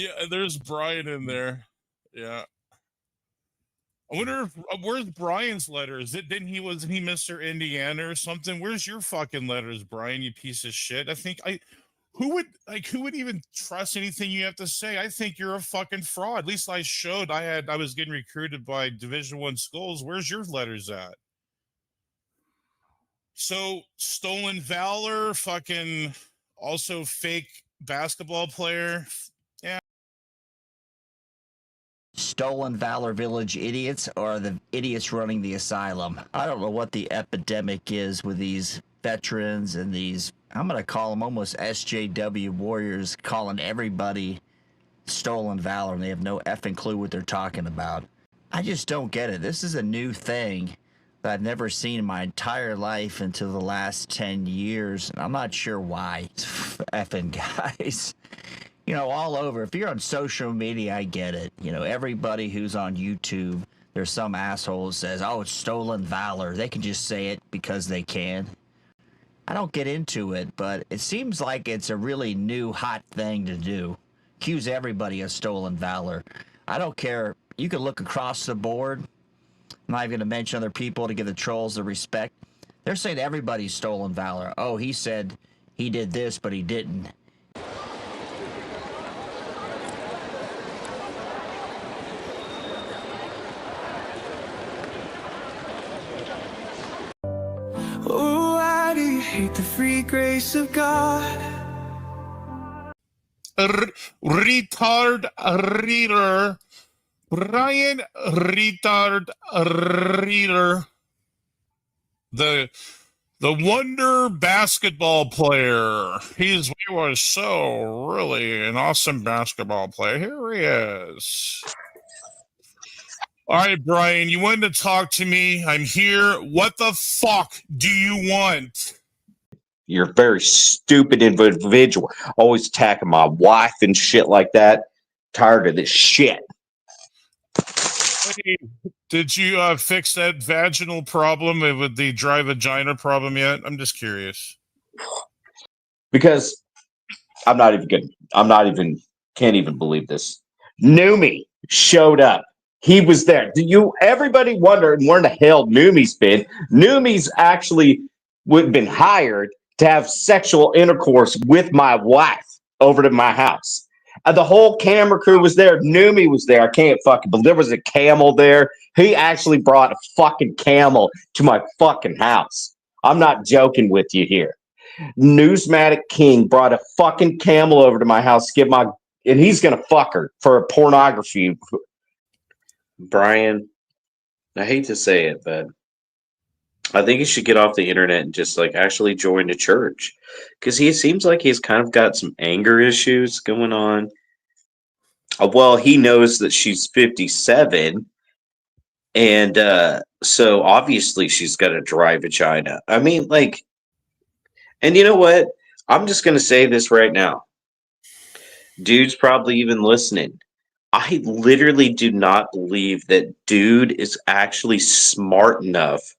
Yeah, there's Brian in there. Yeah. I wonder where's Brian's letters? Didn't he wasn't he Mr. Indiana or something? Where's your fucking letters, Brian? You piece of shit. Who would even trust anything you have to say? I think you're a fucking fraud. At least I showed I was getting recruited by Division I schools. Where's your letters at? So stolen valor, fucking also fake basketball player. Yeah. Stolen Valor Village idiots or the idiots running the asylum. I don't know what the epidemic is with these veterans and these, I'm going to call them almost SJW warriors, calling everybody stolen valor, and they have no effing clue what they're talking about. I just don't get it. This is a new thing that I've never seen in my entire life until the last 10 years, and I'm not sure why. Effing guys. You know, all over. If you're on social media, I get it. You know, everybody who's on YouTube, there's some asshole who says, oh, it's stolen valor. They can just say it because they can. I don't get into it, but it seems like it's a really new, hot thing to do. Accuse everybody of stolen valor. I don't care. You can look across the board. I'm not even going to mention other people to give the trolls the respect. They're saying everybody's stolen valor. Oh, he said he did this, but he didn't. Oh, why do you hate the free grace of God? Retard reader. Brian retard reader. The wonder basketball player. He was so really an awesome basketball player. Here he is. All right, Brian, you wanted to talk to me. I'm here. What the fuck do you want? You're a very stupid individual. Always attacking my wife and shit like that. Tired of this shit. Hey, did you fix that vaginal problem with the dry vagina problem yet? I'm just curious. Because I'm not even can't even believe this. Numi showed up. He was there. Everybody wondered where the hell Numi's been? Numi's actually been hired to have sexual intercourse with my wife over to my house. The whole camera crew was there. Numi was there. I can't fucking believe there was a camel there. He actually brought a fucking camel to my fucking house. I'm not joking with you here. Newsmatic King brought a fucking camel over to my house to and he's gonna fuck her for pornography. Brian, I hate to say it, but I think he should get off the internet and just like actually join the church, because he seems like he's kind of got some anger issues going on. Well, he knows that she's 57, and so obviously she's got a dry vagina. I mean, like, and you know what? I'm just gonna say this right now. Dude's probably even listening. I literally do not believe that dude is actually smart enough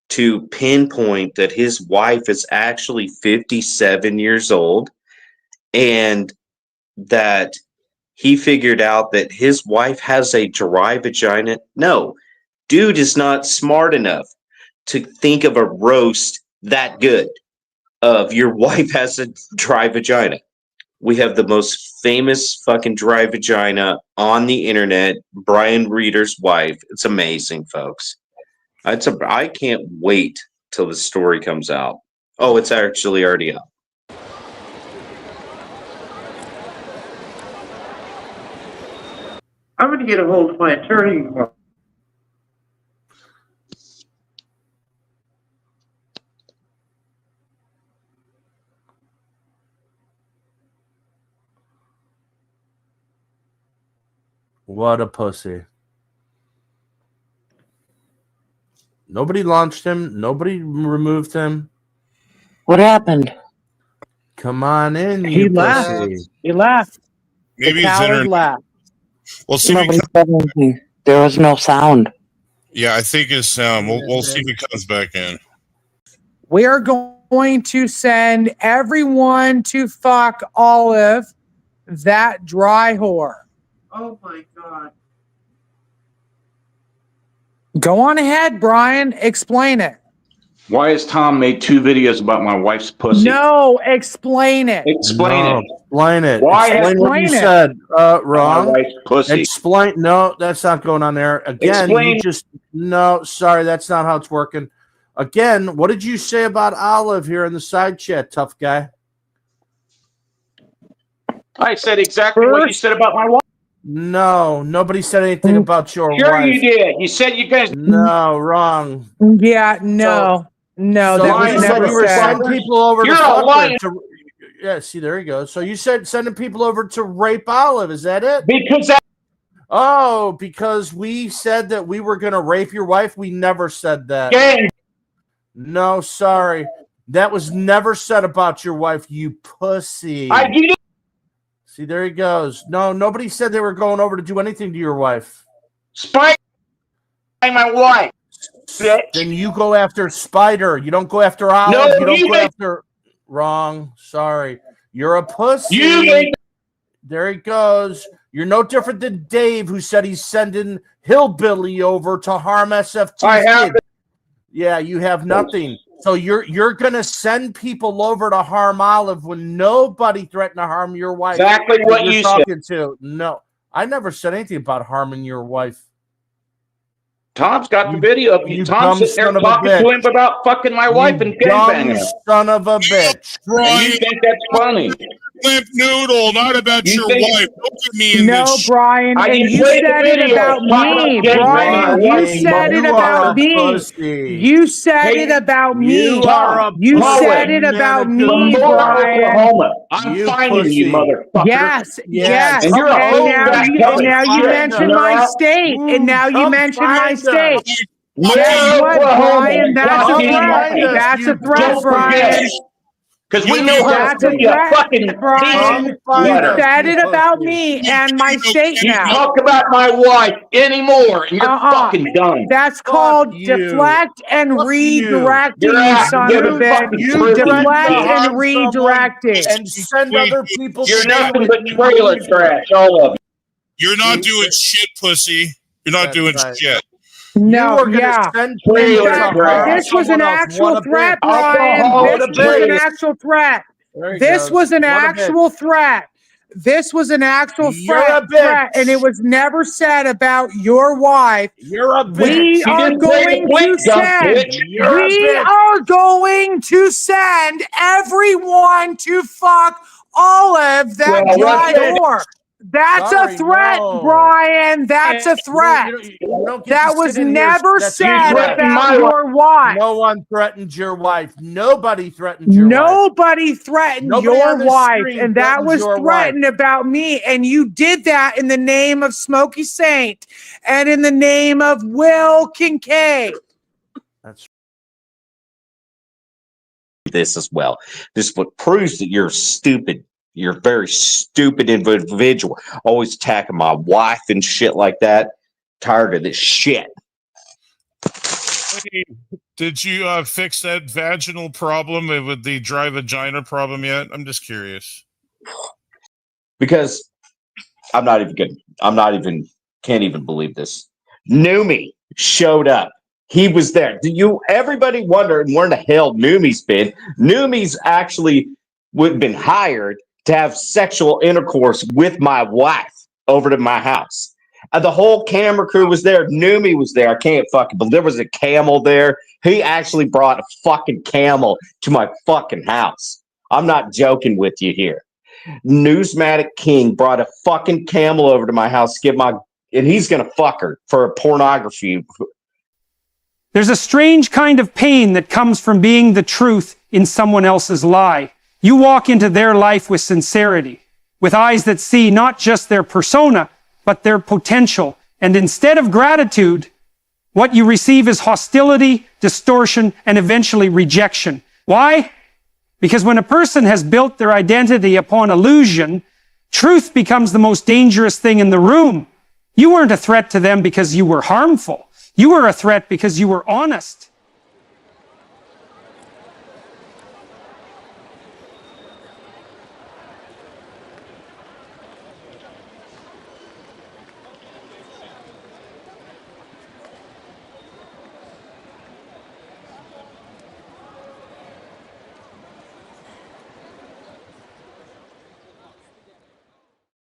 to pinpoint that his wife is actually 57 years old and that he figured out that his wife has a dry vagina. No, dude is not smart enough to think of a roast that good of your wife has a dry vagina. We have the most famous fucking dry vagina on the internet, Brian Reeder's wife. It's amazing, folks. I can't wait till the story comes out. Oh, it's actually already up. I'm going to get a hold of my attorney. What a pussy. Nobody launched him. Nobody removed him. What happened? Come on in, He you left. pussy. He left. Maybe the his coward internet. left. We'll see. Nobody said anything. There was no sound. Yeah, I think his sound. We'll see if he comes back in. We are going to send everyone to fuck Olive that dry whore. Oh my God. Go on ahead, Brian. Explain it. Why has Tom made 2 videos about my wife's pussy? No, explain it. Explain No, it. Explain it. Why Explain what you Explain it. said. My Wrong. wife's pussy. Explain. No, that's not going on there. Again, Explain. you just no. Sorry, that's not how it's working. Again, what did you say about Olive here in the side chat, tough guy? I said exactly what you said about my wife. No, nobody said anything about your Sure wife. you did. You said you guys. No, wrong. Yeah, no. No, So that you was said never you were said. sending people over You're to a fuck her liar. yeah, see, there you go. So you said sending people over to rape Olive. Is that it? Because that. Oh, because we said that we were going to rape your wife? We never said that. Gang. No, sorry. That was never said about your wife, you pussy. I did it. See, there he goes. No, nobody said they were going over to do anything to your wife. Spike my wife. Bitch. Then you go after Spider. You don't go after Olive. No, you don't you go make- after. Wrong. Sorry. You're a pussy. You made. There he goes. You're no different than Dave, who said he's sending Hillbilly over to harm SFT. I have. Yeah, you have nothing. So you're gonna send people over to harm Olive when nobody threatened to harm your wife. Exactly that what you're you talking to. No, I never said anything about harming your wife. Tom's got the You- video of you you. Tom dumb sitting there son of a talking bitch. to him about fucking my wife and gangbanging Dumb her. son of a bitch. And Brian, you think that's funny? limp noodle, not about You your think- wife. Don't get me in No, this. Brian, I and didn't you play the said it video. about Talking me, about Brian. gangbanging. You said it You are about a me. pussy. You said Hey, it about me. You are a You pussy. said it about Man, me, From Laura, Brian. Oklahoma. I'm You finding you, pussy. motherfucker. Yes, Yeah, yes. And you're a And whole now fat you, dumb and now you shit. mentioned You know my that? state. And now you Come mentioned my find state. us. Laura, Guess what, Oklahoma. Brian? That's a Come threat. find us, That's a you threat, Don't forget. Brian. Because we You know how to That's a send you a threat, fucking Brian. decent Come find You letter. us. said it about pussy. me and my state You now. talk about my wife anymore, and you're fucking done. That's Fuck called you. deflect and Fuck you. redirecting, Your you ass son is of a a bitch. fucking You prison, threaten to Deflect bitch. and harm redirecting. someone and send other people. You're to nothing do but it. trailer trash, all of you. You're not doing shit, pussy. You're not That's doing right. shit. You No, are gonna yeah. send Trailer people to That- trash. harm this was an someone else. actual What a threat, bitch. Brian. Alcohol, This what a was an bitch. actual threat. There he This goes. was an What a bitch. actual threat. This was an actual You're a threat, bitch. and it was never said about your wife. You're a bitch. We You are didn't say going the quick, to dumb send. bitch. You're a We bitch. are going to send everyone to fuck Olive, that Well, dry what's it? whore. That's Sorry, a threat, no. Brian. That's a threat. You don't get That to was sit in here. never That's said threatened about my your wife. No one threatened your wife. Nobody threatened your wife. Nobody threatened Nobody your on this wife, stream and that threatens was your threatened about me. And you did that in the name of Smokey Saint and in the name of Will Kincaid. That's This as well. This is what proves that you're stupid. You're a very stupid individual. Always attacking my wife and shit like that. Tired of this shit. Hey, did you fix that vaginal problem with the dry vagina problem yet? I'm just curious. Because I'm not even can't even believe this. Numi showed up. He was there. Do you everybody wonder where in the hell Numi's been? Numi's actually been hired to have sexual intercourse with my wife over to my house. The whole camera crew was there. Numi was there. I can't fucking believe there was a camel there. He actually brought a fucking camel to my fucking house. I'm not joking with you here. Newsmatic King brought a fucking camel over to my house and he's gonna fuck her for pornography. There's a strange kind of pain that comes from being the truth in someone else's lie. You walk into their life with sincerity, with eyes that see not just their persona, but their potential. And instead of gratitude, what you receive is hostility, distortion, and eventually rejection. Why? Because when a person has built their identity upon illusion, truth becomes the most dangerous thing in the room. You weren't a threat to them because you were harmful. You were a threat because you were honest.